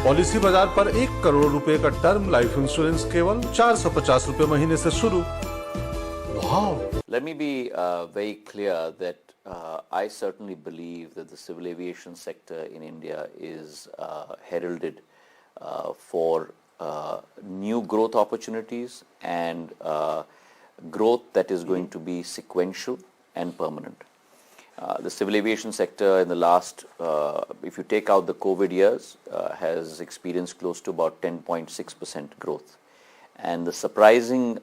Policy बाजार पर 1 करोड़ रुपए का टर्म लाइफ इंश्योरेंस केवल 450 रुपए महीने से शुरू। Wow. Let me be very clear that I certainly believe that the civil aviation sector in India is heralded for new growth opportunities and growth that is going to be sequential and permanent. The civil aviation sector in the last, if you take out the COVID years, has experienced close to about 10.6% growth. And the surprising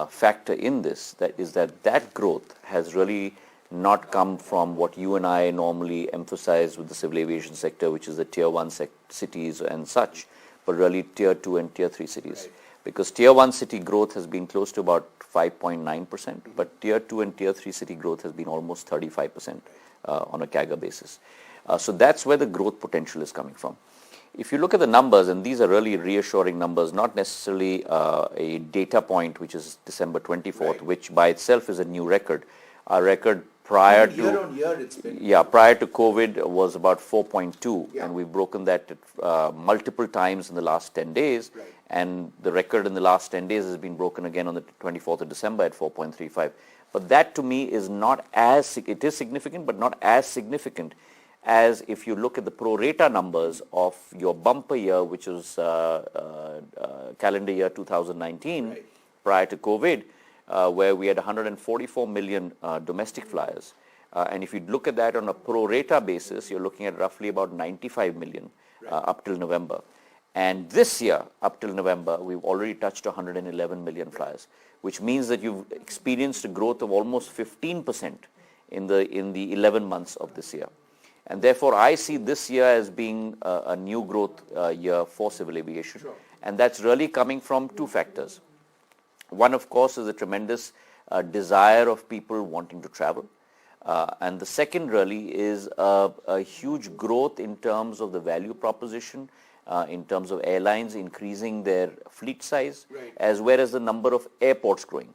factor in this is that growth has really not come from what you and I normally emphasize with the civil aviation sector, which is the tier 1 cities and such, but really tier 2 and tier 3 cities. Right. Because tier 1 city growth has been close to about 5.9%, but tier 2 and tier 3 city growth has been almost 35% on a CAGR basis. So that's where the growth potential is coming from. If you look at the numbers, and these are really reassuring numbers, not necessarily a data point, which is December 24th, right, which by itself is a new record. Our record prior to year on year, it's been prior to COVID was about 4.2, yeah, and we've broken that multiple times in the last 10 days. Right. And the record in the last 10 days has been broken again on the 24th of December at 4.35. But that to me is not as, it is significant, but not as significant as if you look at the pro rata numbers of your bumper year, which was calendar year 2019, right, prior to COVID, where we had 144 million domestic flyers. And if you look at that on a pro rata basis, you're looking at roughly about 95 million up till November. And this year, up till November, we've already touched 111 million flyers, which means that you've experienced a growth of almost 15% in the 11 months of this year. And therefore, I see this year as being a new growth year for civil aviation. Sure. And that's really coming from two factors. One, of course, is a tremendous desire of people wanting to travel. And the second really is a huge growth in terms of the value proposition, in terms of airlines increasing their fleet size, right, as well as the number of airports growing.